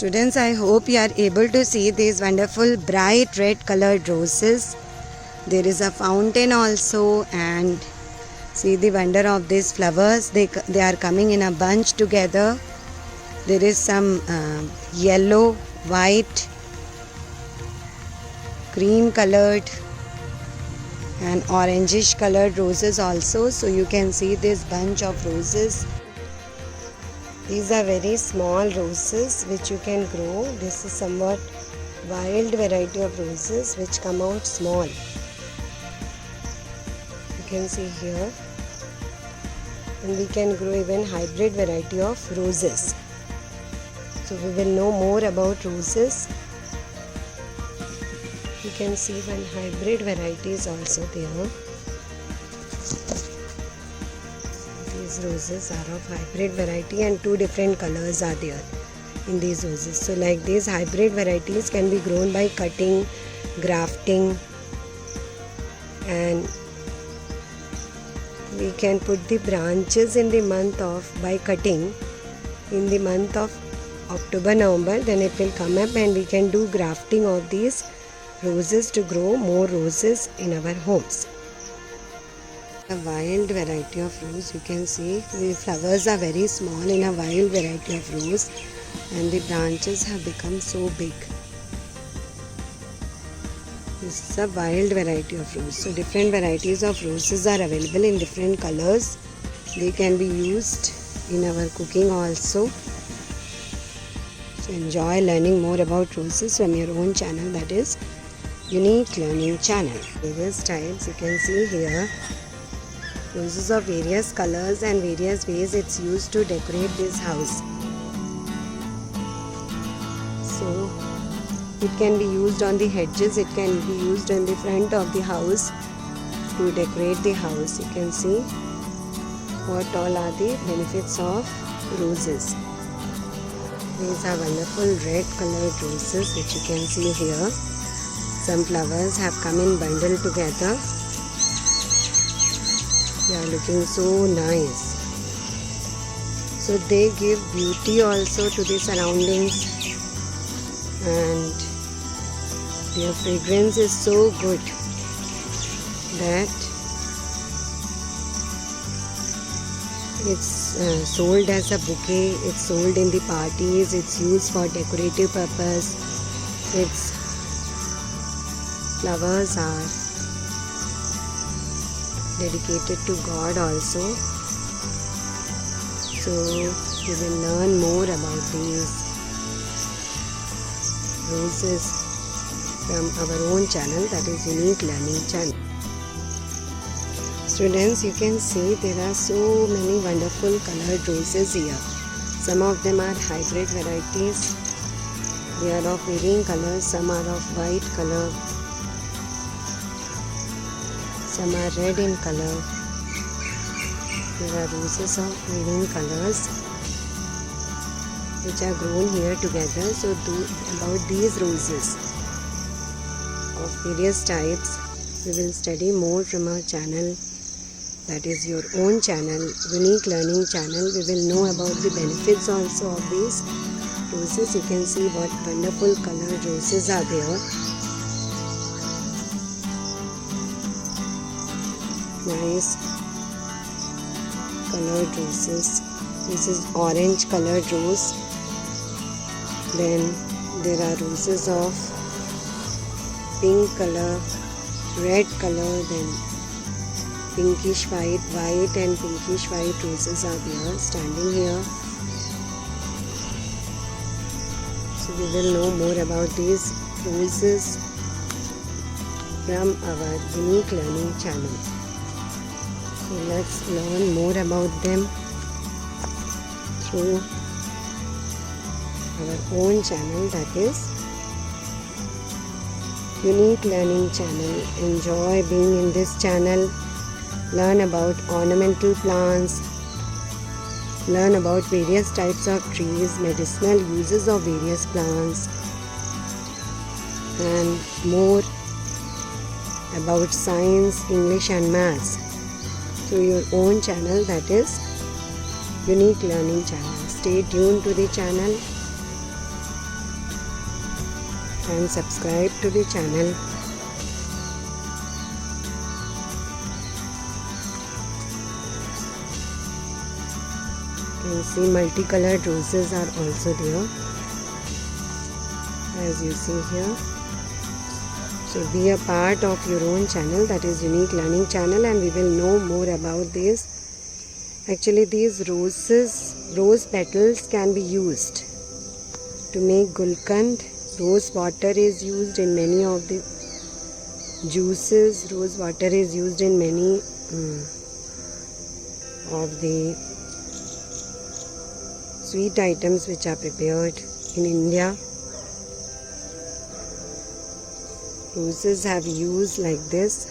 Students, I hope you are able to see these wonderful bright red colored roses. There is a fountain also, and see the wonder of these flowers. They are coming in a bunch together. There is some yellow, white, cream colored and orangish colored roses also. So you can see this bunch of roses. These are very small roses which you can grow. This is somewhat wild variety of roses which come out small. You can see here. And we can grow even hybrid variety of roses. So we will know more about roses. You can see one hybrid variety is also there. These roses are of hybrid variety and two different colors are there in these roses. So like these hybrid varieties can be grown by cutting, grafting, and we can put the branches in the month of by cutting in the month of October, November. Then it will come up and we can do grafting of these roses to grow more roses in our homes. A wild variety of rose, you can see the flowers are very small in a wild variety of rose and the branches have become so big. This is a wild variety of rose. So different varieties of roses are available in different colors. They can be used in our cooking also. So enjoy learning more about roses from your own channel, that is Unique Learning Channel. Various types you can see here. Roses of various colors and various ways it's used to decorate this house. So it can be used on the hedges, it can be used on the front of the house to decorate the house. You can see what all are the benefits of roses. These are wonderful red colored roses which you can see here. Some flowers have come in bundle together. They are looking so nice. So they give beauty also to the surroundings, and their fragrance is so good that it's sold as a bouquet, it's sold in the parties, it's used for decorative purpose. Its flowers are dedicated to God also. So we will learn more about these roses from our own channel, that is Unique Learning Channel. Students, you can see there are so many wonderful colored roses here. Some of them are hybrid varieties. They are of varying colors. Some are of white color. Some are red in color. There are roses of varying colors which are grown here together. So about these roses of various types we will study more from our channel, that is your own channel, Unique Learning Channel. We will know about the benefits also of these roses. You can see what wonderful colored roses are there. Nice colored roses. This is orange colored rose. Then there are roses of pink color, red color, then pinkish white and pinkish white roses are there standing here. So we will know more about these roses from our Unique Learning Channel. So let's learn more about them through our own channel, that is Unique Learning Channel. Enjoy being in this channel. Learn about ornamental plants. Learn about various types of trees, medicinal uses of various plants, and more about science, English and maths through your own channel, that is Unique Learning Channel. Stay tuned to the channel and subscribe to the channel. You can see multicolored roses are also there, as you see here. So be a part of your own channel, that is Unique Learning Channel, and we will know more about this. Actually, these rose petals can be used to make gulkand. Rose water is used in many of the juices. Rose water is used in many of the sweet items which are prepared in India. Roses have used like this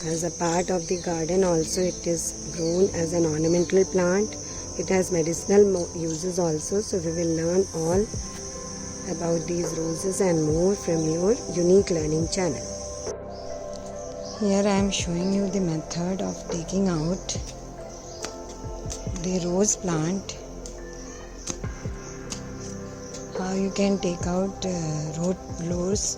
as a part of the garden. Also, it is grown as an ornamental plant. It has medicinal uses also. So we will learn all about these roses and more from your Unique Learning Channel. Here I am showing you the method of taking out the rose plant. How you can take out rose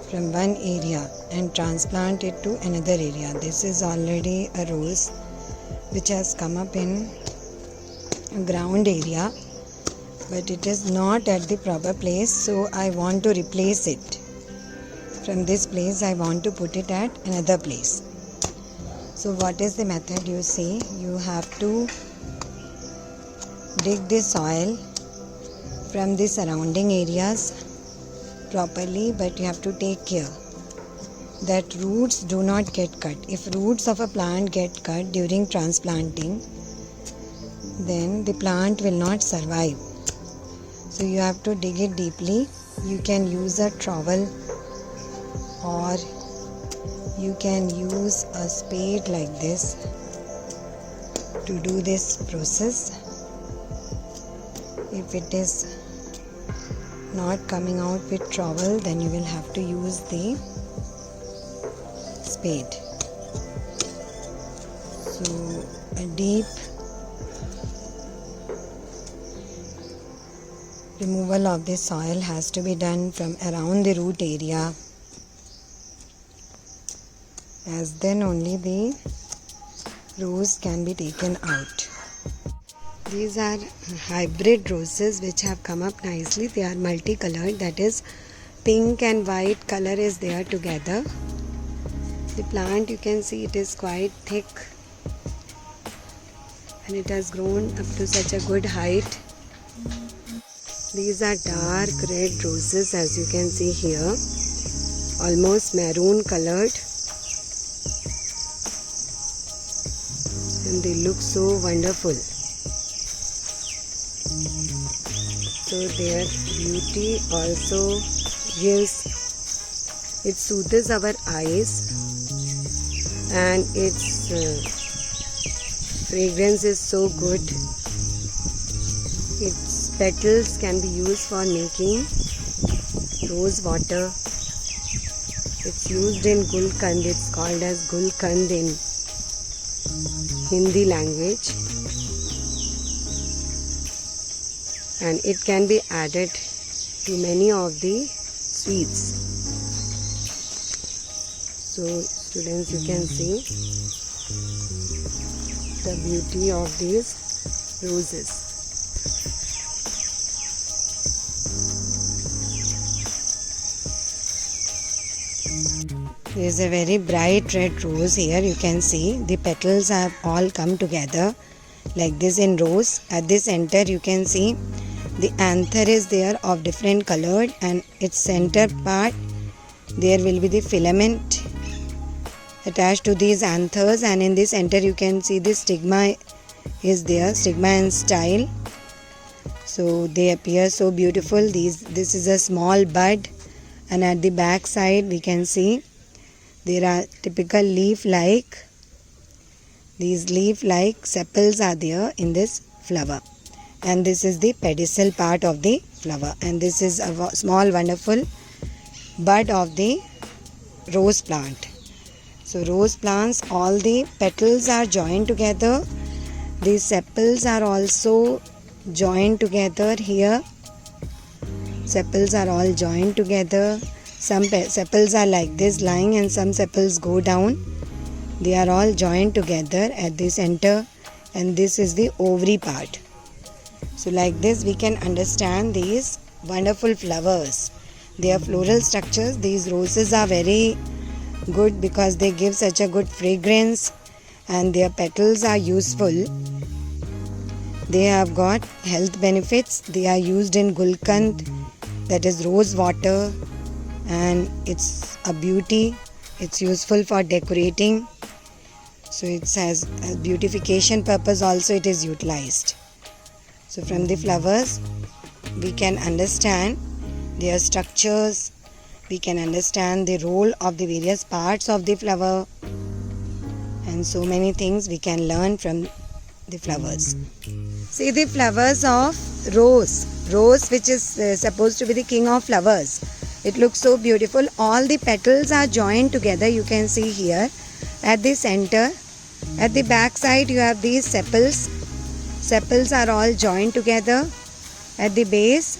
from one area and transplant it to another area. This is already a rose which has come up in ground area, but it is not at the proper place, so I want to replace it. From this place I want to put it at another place. So what is the method? You see, you have to dig the soil from the surrounding areas properly, but you have to take care that roots do not get cut. If roots of a plant get cut during transplanting, then the plant will not survive. So you have to dig it deeply. You can use a trowel or you can use a spade like this to do this process. If it is not coming out with trowel, then you will have to use the spade. So a deep removal of the soil has to be done from around the root area, as then only the rose can be taken out. These are hybrid roses which have come up nicely. They are multicolored, that is pink and white color is there together. The plant, you can see, it is quite thick and it has grown up to such a good height. These are dark red roses, as you can see here, almost maroon colored, and they look so wonderful. So their beauty also it soothes our eyes, and its fragrance is so good. Its petals can be used for making rose water. It's used in gulkand. It's called as gulkand in Hindi language, and it can be added to many of the sweets. So students, you can see the beauty of these roses. There is a very bright red rose here. You can see the petals have all come together like this in rose. At the center you can see the anther is there of different colored, and its center part there will be the filament attached to these anthers, and in the center you can see the stigma is there, stigma and style. So they appear so beautiful. This is a small bud, and at the back side we can see there are typical leaf-like. These leaf-like sepals are there in this flower, and this is the pedicel part of the flower, and this is a small wonderful bud of the rose plant. So rose plants, all the petals are joined together. The sepals are also joined together here, Sepals are all joined together. Some sepals are like this lying and some sepals go down. They are all joined together at the center, and this is the ovary part. So like this we can understand these wonderful flowers. Their floral structures, these roses are very good because they give such a good fragrance, and their petals are useful. They have got health benefits. They are used in Gulkand, that is rose water, and it's a beauty. It's useful for decorating. So it has a beautification purpose also it is utilized. So from the flowers we can understand their structures, we can understand the role of the various parts of the flower, and so many things we can learn from the flowers. See the flowers of rose. Rose, which is supposed to be the king of flowers. It looks so beautiful. All the petals are joined together. You can see here at the center. At the back side you have these sepals. Sepals are all joined together. At the base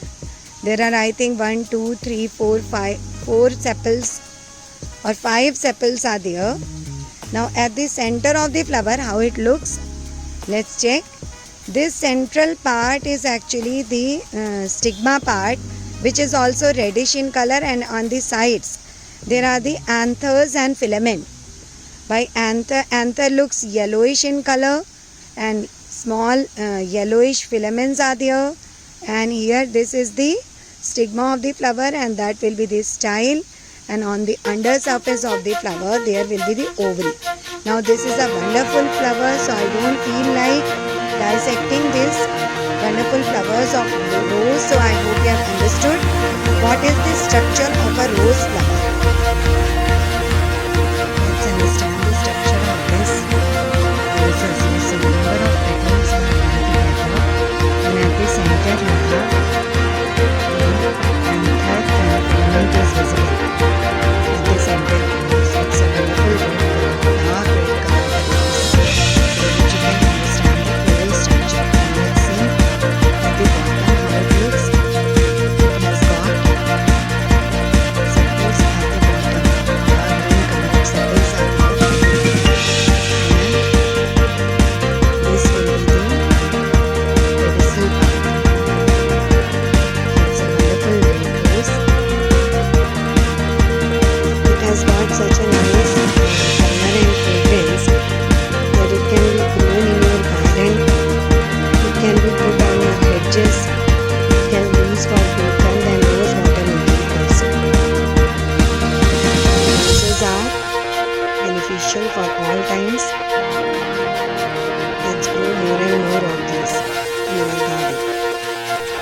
there are, I think, 1, 2, 3, 4, 5, 4 sepals or 5 sepals are there. Now at the center of the flower, how it looks, let's check. This central part is actually the stigma part, which is also reddish in color, and on the sides there are the anthers and filament. By anther looks yellowish in color, and small yellowish filaments are there, and here this is the stigma of the flower, and that will be the style, and on the under surface of the flower there will be the ovary. Now this is a wonderful flower, so I don't feel like dissecting these wonderful flowers of rose. So I hope you have understood what is the structure of a rose flower. Let's understand the structure of this roses. Yes, a number of petals are together, and at the center you have anther and filament is visible at the center. So it's a wonderful dark red color rose, which you can understand the floral structure. And let's see at the bottom how it looks. It has got sepals at the bottom. Dark green color sepals are there. And this will be the pedicel part. It's a wonderful red rose. It has got such a nice color and fragrance that it can be grown in your garden. It can be put on your hedges. It can be used for Gulkand and rose water making also. Roses are beneficial for all times. Let's grow more and more of these in our garden.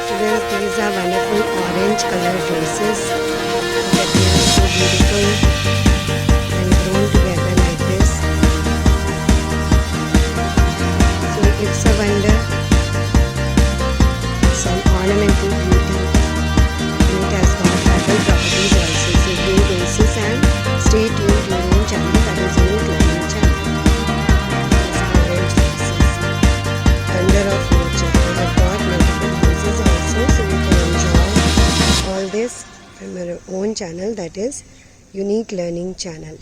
Students, these are wonderful orange colored roses that they are so beautiful and grown together like this. So it's a wonder. It's an ornamental beauty, and it has got herbal properties also. So do basis and stay tuned to your own channel, that is Unique Learning channel. These orange roses, wonder of nature. We have got multiple houses also, so we can enjoy all this from our own channel, that is Unique Learning channel.